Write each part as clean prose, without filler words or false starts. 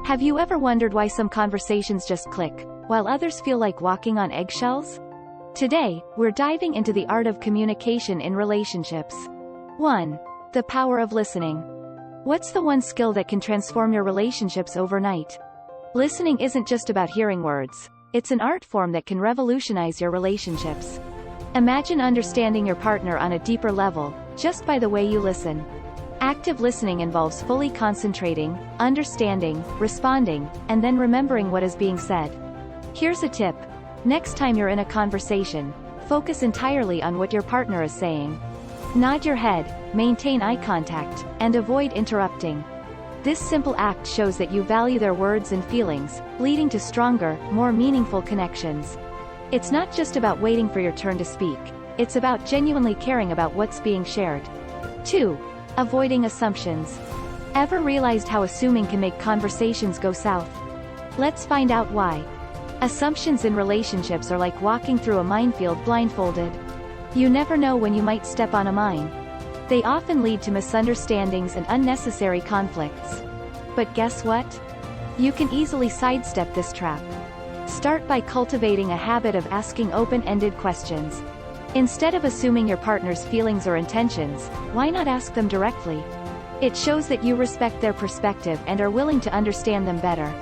Have you ever wondered why some conversations just click, while others feel like walking on eggshells? Today, we're diving into the art of communication in relationships. 1. The power of listening. What's the one skill that can transform your relationships overnight? Listening isn't just about hearing words. It's an art form that can revolutionize your relationships. Imagine understanding your partner on a deeper level, just by the way you listen. Active listening involves fully concentrating, understanding, responding, and then remembering what is being said. Here's a tip. Next time you're in a conversation, focus entirely on what your partner is saying. Nod your head, maintain eye contact, and avoid interrupting. This simple act shows that you value their words and feelings, leading to stronger, more meaningful connections. It's not just about waiting for your turn to speak. It's about genuinely caring about what's being shared. 2. Avoiding assumptions. Ever realized how assuming can make conversations go south? Let's find out why. Assumptions in relationships are like walking through a minefield blindfolded. You never know when you might step on a mine. They often lead to misunderstandings and unnecessary conflicts. But guess what? You can easily sidestep this trap. Start by cultivating a habit of asking open-ended questions. Instead of assuming your partner's feelings or intentions, why not ask them directly? It shows that you respect their perspective and are willing to understand them better.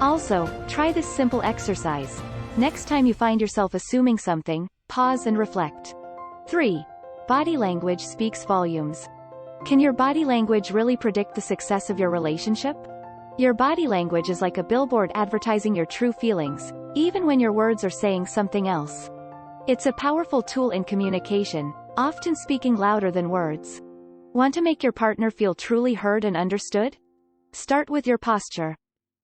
Also, try this simple exercise. Next time you find yourself assuming something, pause and reflect. 3. Body language speaks volumes. Can your body language really predict the success of your relationship? Your body language is like a billboard advertising your true feelings, even when your words are saying something else. It's a powerful tool in communication, often speaking louder than words. Want to make your partner feel truly heard and understood? Start with your posture.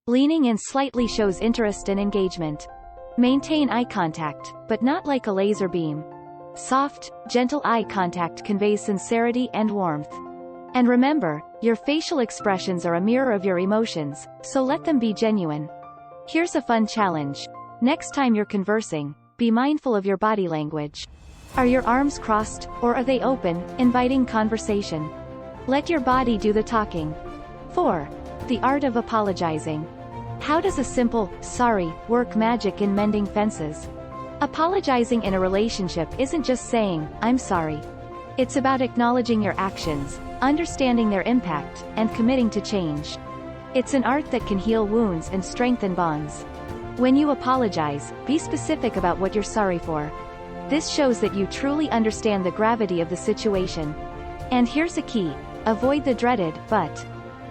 Leaning in slightly shows interest and engagement. Maintain eye contact, but not like a laser beam. Soft, gentle eye contact conveys sincerity and warmth. And remember, your facial expressions are a mirror of your emotions, so let them be genuine. Here's a fun challenge. Next time you're conversing, be mindful of your body language. Are your arms crossed, or are they open, inviting conversation? Let your body do the talking. 4. The art of apologizing. How does a simple, sorry, work magic in mending fences? Apologizing in a relationship isn't just saying, I'm sorry. It's about acknowledging your actions, understanding their impact, and committing to change. It's an art that can heal wounds and strengthen bonds. When you apologize, be specific about what you're sorry for. This shows that you truly understand the gravity of the situation. And here's a key. Avoid the dreaded, but.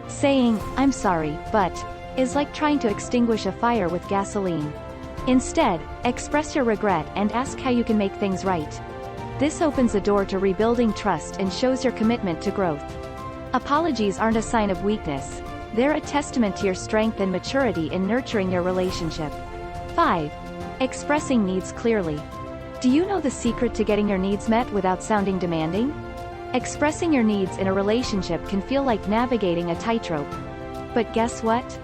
Saying, I'm sorry, but, is like trying to extinguish a fire with gasoline. Instead, express your regret and ask how you can make things right. This opens the door to rebuilding trust and shows your commitment to growth. Apologies aren't a sign of weakness. They're a testament to your strength and maturity in nurturing your relationship. 5. Expressing needs clearly. Do you know the secret to getting your needs met without sounding demanding? Expressing your needs in a relationship can feel like navigating a tightrope. But guess what?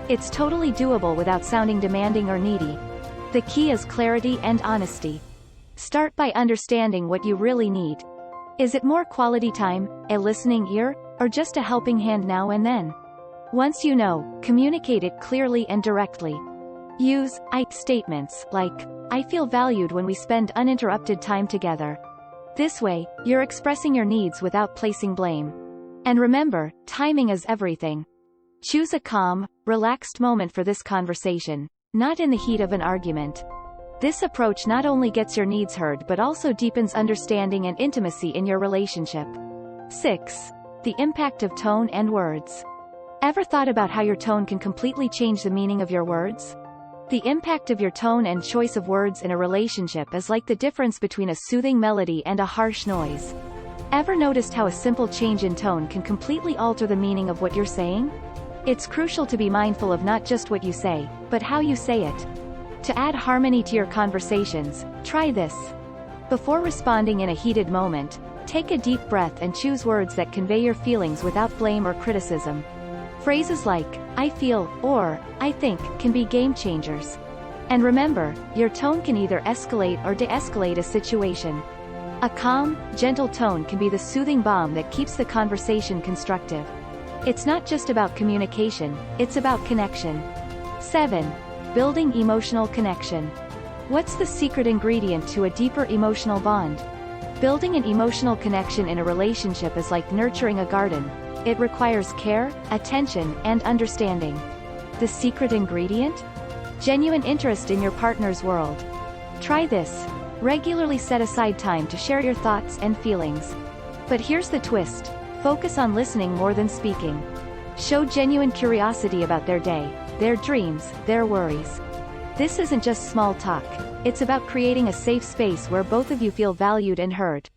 It's totally doable without sounding demanding or needy. The key is clarity and honesty. Start by understanding what you really need. Is it more quality time, a listening ear, or just a helping hand now and then? Once you know, communicate it clearly and directly. Use I statements like, I feel valued when we spend uninterrupted time together. This way, you're expressing your needs without placing blame. And remember, timing is everything. Choose a calm, relaxed moment for this conversation, not in the heat of an argument. This approach not only gets your needs heard but also deepens understanding and intimacy in your relationship. 6. The impact of tone and words. Ever thought about how your tone can completely change the meaning of your words? The impact of your tone and choice of words in a relationship is like the difference between a soothing melody and a harsh noise. Ever noticed how a simple change in tone can completely alter the meaning of what you're saying? It's crucial to be mindful of not just what you say, but how you say it. To add harmony to your conversations, try this. Before responding in a heated moment, take a deep breath and choose words that convey your feelings without blame or criticism. Phrases like, I feel, or, I think, can be game changers. And remember, your tone can either escalate or de-escalate a situation. A calm, gentle tone can be the soothing balm that keeps the conversation constructive. It's not just about communication, it's about connection. 7. Building emotional connection. What's the secret ingredient to a deeper emotional bond? Building an emotional connection in a relationship is like nurturing a garden. It requires care, attention, and understanding. The secret ingredient? Genuine interest in your partner's world. Try this. Regularly set aside time to share your thoughts and feelings. But here's the twist. Focus on listening more than speaking. Show genuine curiosity about their day, their dreams, their worries. This isn't just small talk. It's about creating a safe space where both of you feel valued and heard.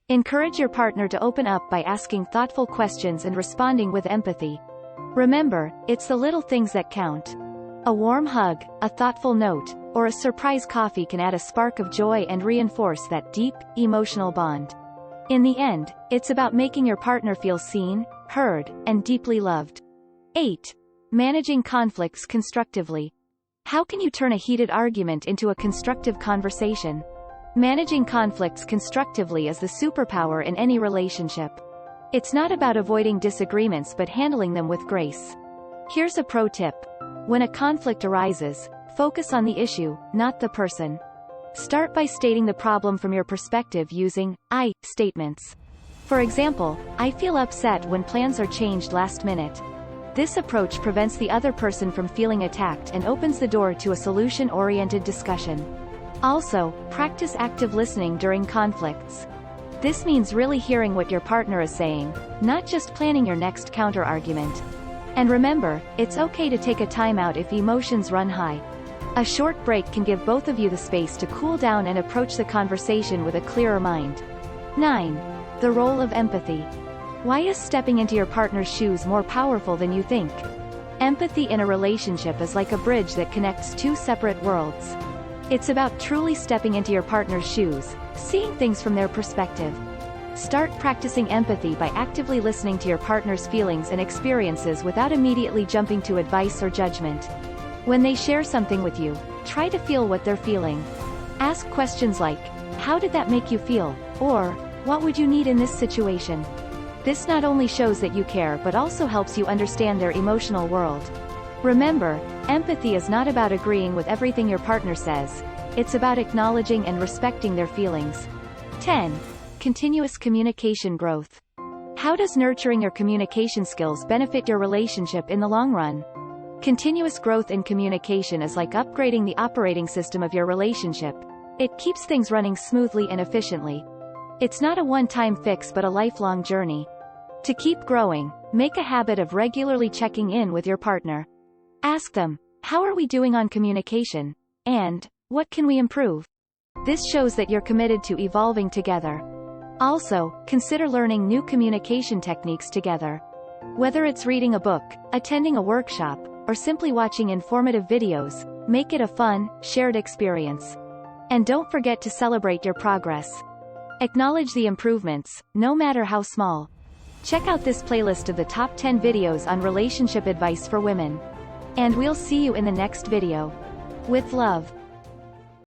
Encourage your partner to open up by asking thoughtful questions and responding with empathy. Remember, it's the little things that count. A warm hug, a thoughtful note, or a surprise coffee can add a spark of joy and reinforce that deep, emotional bond. In the end, it's about making your partner feel seen, heard, and deeply loved. 8. Managing conflicts constructively. How can you turn a heated argument into a constructive conversation? Managing conflicts constructively is the superpower in any relationship. It's not about avoiding disagreements but handling them with grace. Here's a pro tip. When a conflict arises, focus on the issue, not the person. Start by stating the problem from your perspective using I statements. For example, I feel upset when plans are changed last minute. This approach prevents the other person from feeling attacked and opens the door to a solution-oriented discussion. Also, practice active listening during conflicts. This means really hearing what your partner is saying, not just planning your next counter-argument. And remember, it's okay to take a timeout if emotions run high. A short break can give both of you the space to cool down and approach the conversation with a clearer mind. 9. The role of empathy. Why is stepping into your partner's shoes more powerful than you think? Empathy in a relationship is like a bridge that connects two separate worlds. It's about truly stepping into your partner's shoes, seeing things from their perspective. Start practicing empathy by actively listening to your partner's feelings and experiences without immediately jumping to advice or judgment. When they share something with you, try to feel what they're feeling. Ask questions like, how did that make you feel? Or, what would you need in this situation? This not only shows that you care but also helps you understand their emotional world. Remember, empathy is not about agreeing with everything your partner says. It's about acknowledging and respecting their feelings. 10. Continuous communication growth. How does nurturing your communication skills benefit your relationship in the long run? Continuous growth in communication is like upgrading the operating system of your relationship. It keeps things running smoothly and efficiently. It's not a one-time fix but a lifelong journey. To keep growing, make a habit of regularly checking in with your partner. Ask them, how are we doing on communication? And, what can we improve? This shows that you're committed to evolving together. Also, consider learning new communication techniques together. Whether it's reading a book, attending a workshop, or simply watching informative videos, make it a fun, shared experience. And don't forget to celebrate your progress. Acknowledge the improvements, no matter how small. Check out this playlist of the top 10 videos on relationship advice for women. And we'll see you in the next video. With love.